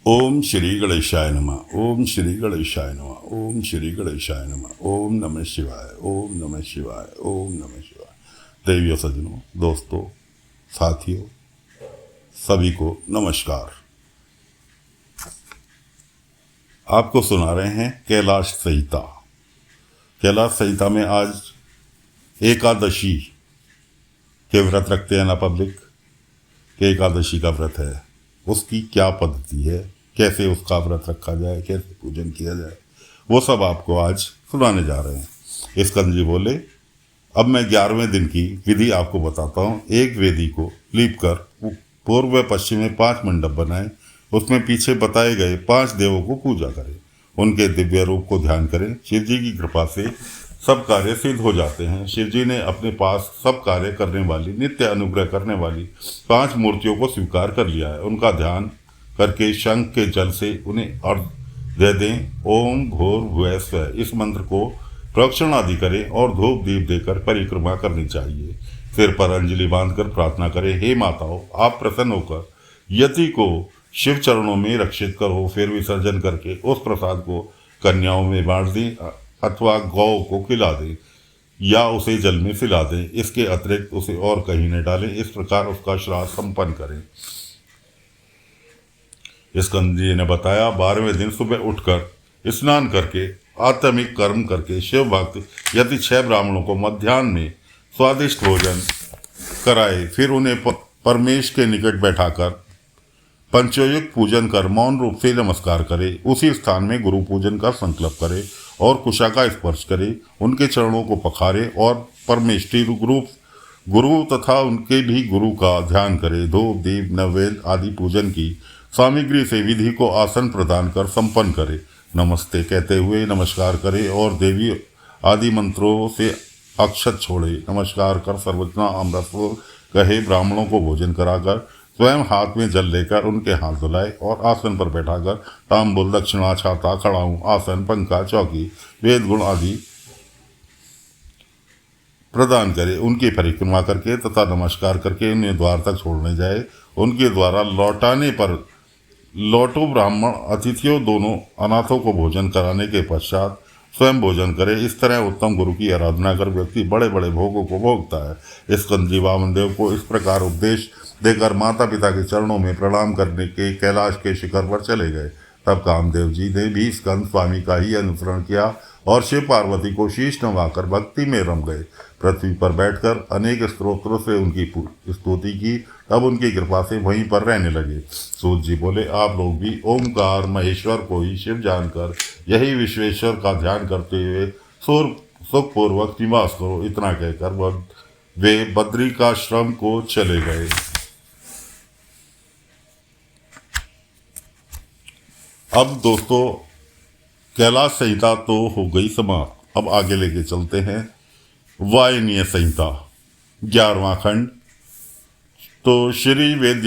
ओम श्री गणेशाय नमः। ओम श्री गणेशाय नमः। ओम श्री गणेशाय नमः। ओम नमः शिवाय। ओम नमः शिवाय। ओम नमः शिवाय। देवियों, सज्जनों, दोस्तों, साथियों, सभी को नमस्कार। आपको सुना रहे हैं कैलाश संहिता। कैलाश संहिता में आज एकादशी के व्रत रखते हैं ना पब्लिक, कि एकादशी का व्रत है, उसकी क्या पद्धति है, कैसे उसका व्रत रखा जाए, कैसे पूजन किया जाए, वो सब आपको आज सुनाने जा रहे हैं। स्कंद जी बोले, अब मैं 11वें दिन की विधि आपको बताता हूँ। एक वेदी को लीप कर पूर्व व पश्चिम में 5 मंडप बनाएं, उसमें पीछे बताए गए 5 देवों को पूजा करें, उनके दिव्य रूप को ध्यान करें। शिव जी की कृपा से सब कार्य सिद्ध हो जाते हैं। शिव जी ने अपने पास सब कार्य करने वाली, नित्य अनुग्रह करने वाली 5 मूर्तियों को स्वीकार कर लिया है। उनका ध्यान करके शंख के जल से उन्हें अर्घ दे दें। ओम भूर्भुवः स्वः, इस मंत्र को प्रदक्षिण आदि करें और धूप दीप देकर परिक्रमा करनी चाहिए। सिर पर अंजलि बांधकर प्रार्थना करें, हे माताओं, आप प्रसन्न होकर यति को शिव चरणों में रक्षित करो। फिर विसर्जन करके उस प्रसाद को कन्याओं में बांट दें अथवा गौ को खिला दें या उसे जल में सिला दें। इसके अतिरिक्त उसे और कहीं न डालें। इस प्रकार उसका श्राद्ध संपन्न करें। स्कंद जी ने बताया, 12वें दिन सुबह उठकर स्नान करके आत्मिक कर्म करके शिव भक्त यदि 6 ब्राह्मणों को मध्याह्न में स्वादिष्ट भोजन कराए, फिर उन्हें परमेश के निकट बैठाकर पंचोयुक्त पूजन कर मौन रूप से नमस्कार करे। उसी स्थान में गुरु पूजन का संकल्प करे और कुशा का स्पर्श करे, उनके चरणों को पखारे और परमेष्टि गुरु तथा उनके भी गुरु का ध्यान करे। धूप दीप नैवेद्य आदि पूजन की सामग्री से विधि को आसन प्रदान कर संपन्न करे। नमस्ते कहते हुए नमस्कार करे और देवी आदि मंत्रों से अक्षत छोड़े। नमस्कार कर सर्वजना अमृतपुर कहे, ब्राह्मणों को भोजन कराकर स्वयं हाथ में जल लेकर उनके हाथ धुलाए और आसन पर बैठाकर तांबुल, दक्षिणा, छाता, खड़ाऊं, आसन, पंखा, चौकी, वेद गुण आदि प्रदान करे। उनकी परिक्रमा करके तथा नमस्कार करके उन्हें द्वार तक छोड़ने जाए। उनके द्वारा लौटाने पर लौटो ब्राह्मण अतिथियों दोनों अनाथों को भोजन कराने के पश्चात स्वयं भोजन करे। इस तरह उत्तम गुरु की आराधना कर व्यक्ति बड़े बड़े भोगों को भोगता है। स्कंद जी वामन देव को इस प्रकार उपदेश देकर माता पिता के चरणों में प्रणाम करने के कैलाश के शिखर पर चले गए। तब कामदेव जी ने भी स्कंद स्वामी का ही अनुसरण किया और शिव पार्वती को शीश नवाकर भक्ति में रम गए। पृथ्वी पर बैठकर अनेक स्तोत्रों से उनकी स्तुति की, तब उनकी कृपा से वहीं पर रहने लगे। सूत जी बोले, आप लोग भी ओमकार महेश्वर को ही शिव जानकर यही विश्वेश्वर का ध्यान करते हुए सुखपूर्वक निवास करो। इतना कहकर वे बद्रिकाश्रम को चले गए। अब दोस्तों, कैलाश संहिता तो हो गई समाप्त। अब आगे लेके चलते हैं वायनीय संहिता 11वां खंड। तो श्री वेद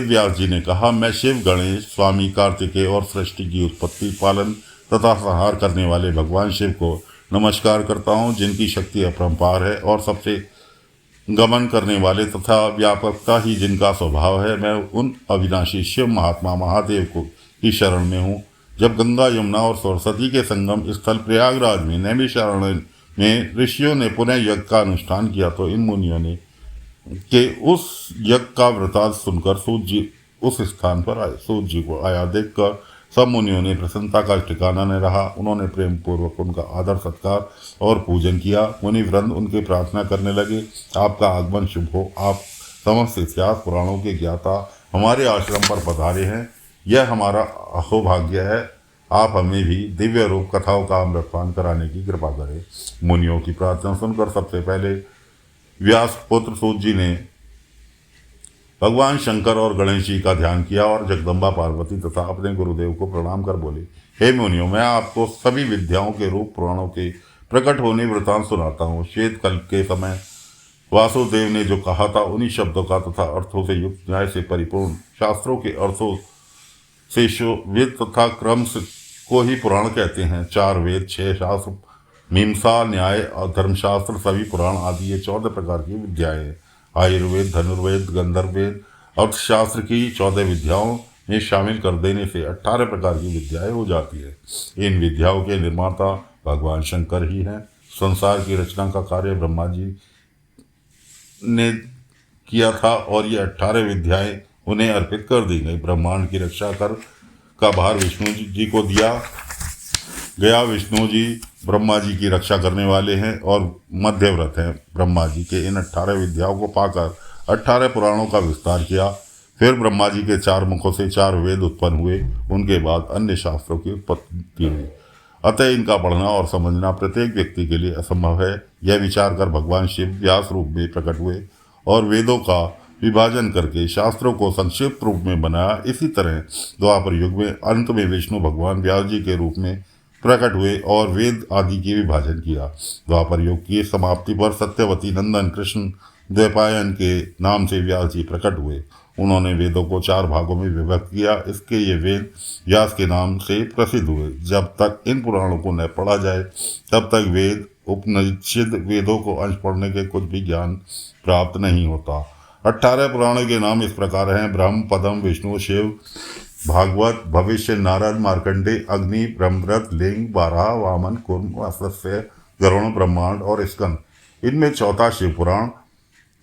व्यास जी ने कहा, मैं शिव, गणेश, स्वामी कार्तिकेय और सृष्टि की उत्पत्ति, पालन तथा संहार करने वाले भगवान शिव को नमस्कार करता हूँ, जिनकी शक्ति अपरंपार है और सबसे गमन करने वाले तथा व्यापकता ही जिनका स्वभाव है। मैं उन अविनाशी शिव महात्मा महादेव को की शरण में हूँ। जब गंगा, यमुना और सरस्वती के संगम स्थल प्रयागराज में नैमिषारण्य में ऋषियों ने पुनः यज्ञ का अनुष्ठान किया, तो इन मुनियों ने के उस यज्ञ का वृतांत सुनकर सूत जी उस स्थान पर आए। सूत जी को आया देखकर सब मुनियों ने प्रसन्नता का ठिकाना न रहा। उन्होंने प्रेम पूर्वक उनका आदर सत्कार और पूजन किया। मुनि वृंद उनके प्रार्थना करने लगे, आपका आगमन शुभ हो। आप समस्त इतिहास पुराणों के ज्ञाता हमारे आश्रम पर पधारे हैं, यह हमारा अहोभाग्य है। आप हमें भी दिव्य रूप कथाओं का अमृतपान कराने की कृपा करें। मुनियों की प्रार्थना सुनकर सबसे पहले व्यास पुत्र सूत जी ने भगवान शंकर और गणेश जी का ध्यान किया और जगदम्बा पार्वती तथा अपने गुरुदेव को प्रणाम कर बोले, हे मुनियों, मैं आपको सभी विद्याओं के रूप पुराणों के प्रकट होने वृतांत सुनाता हूँ। श्वेत कल्प के समय वासुदेव ने जो कहा था, उन्हीं शब्दों का तथा अर्थों से युक्त, न्याय से परिपूर्ण, शास्त्रों के अर्थों से वेद तथा क्रम को ही पुराण कहते हैं। 4 वेद, 6 शास्त्र, मीमांसा, न्याय और धर्मशास्त्र, सभी पुराण आदि ये 14 प्रकार की विद्याएं हैं। आयुर्वेद, धनुर्वेद, गंधर्व वेद, अर्थशास्त्र की 14 विद्याओं में शामिल कर देने से 18 प्रकार की विद्याएं हो जाती है। इन विद्याओं के निर्माता भगवान शंकर ही हैं। संसार की रचना का कार्य ब्रह्मा जी ने किया था और ये 18 विद्याएं उन्हें अर्पित कर दी गई। ब्रह्मांड की रक्षा कर का भार विष्णु जी को दिया गया। विष्णु जी ब्रह्मा जी की रक्षा करने वाले हैं और मध्यव्रत हैं। ब्रह्मा जी के इन 18 विद्याओं को पाकर 18 पुराणों का विस्तार किया। फिर ब्रह्मा जी के 4 मुखों से 4 वेद उत्पन्न हुए। उनके बाद अन्य शास्त्रों की उत्पत्ति हुई। अतः इनका पढ़ना और समझना प्रत्येक व्यक्ति के लिए असंभव है। यह विचार कर भगवान शिव व्यास रूप में प्रकट हुए और वेदों का विभाजन करके शास्त्रों को संक्षिप्त रूप में बनाया। इसी तरह द्वापर युग में अंत में विष्णु भगवान व्यास जी के रूप में प्रकट हुए और वेद आदि की विभाजन किया। द्वापर युग की समाप्ति पर सत्यवती नंदन कृष्ण द्वैपायन के नाम से व्यास जी प्रकट हुए। उन्होंने वेदों को 4 भागों में विभक्त किया। इसके ये वेद व्यास के नाम से प्रसिद्ध हुए। जब तक इन पुराणों को न पढ़ा जाए तब तक वेद उपनिषद वेदों को अंश पढ़ने के कुछ भी ज्ञान प्राप्त नहीं होता। 18 पुराणों के नाम इस प्रकार हैं: ब्रह्म, पद्म, विष्णु, शिव, भागवत, भविष्य, नारद, मार्कंडेय, अग्नि, ब्रह्मरथ, लिंग, वाराह, वामन, कूर्म, वत्स्य, गरुण, ब्रह्मांड और स्कंद। इनमें चौथा शिव पुराण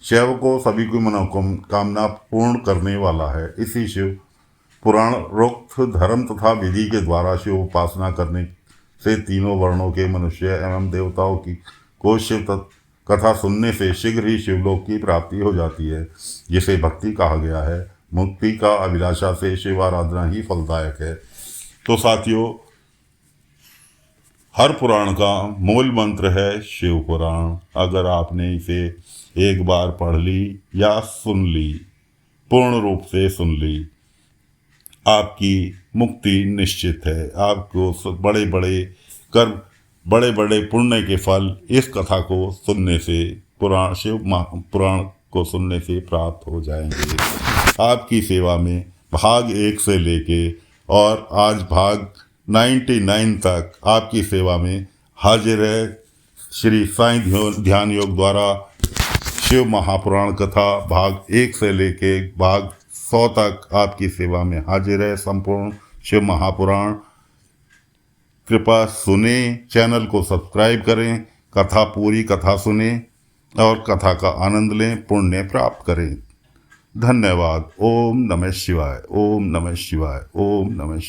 शैव को सभी की मनोकामना पूर्ण करने वाला है। इसी शिव पुराण रोक्त धर्म तथा विधि के द्वारा शिव उपासना करने से तीनों वर्णों के मनुष्य एवं देवताओं की को शिव कथा सुनने से शीघ्र ही शिवलोक की प्राप्ति हो जाती है, जिसे भक्ति कहा गया है। मुक्ति का अभिलाषा से शिव आराधना ही फलदायक है। तो साथियों, हर पुराण का मूल मंत्र है शिव पुराण। अगर आपने इसे एक बार पढ़ ली या सुन ली, पूर्ण रूप से सुन ली, आपकी मुक्ति निश्चित है। आपको बड़े बड़े कर्म, बड़े बड़े पुण्य के फल इस कथा को सुनने से, पुराण को सुनने से प्राप्त हो जाएंगे। आपकी सेवा में भाग 1 से लेके और आज भाग 99 तक आपकी सेवा में हाजिर है श्री साईं ध्यान योग द्वारा शिव महापुराण कथा भाग 1 से लेके भाग 100 तक आपकी सेवा में हाजिर है। संपूर्ण शिव महापुराण कृपा सुने, चैनल को सब्सक्राइब करें, कथा पूरी कथा सुने और कथा का आनंद लें, पुण्य प्राप्त करें। धन्यवाद। ओम नमः शिवाय, ओम नमः शिवाय, ओम नमः शिवाय।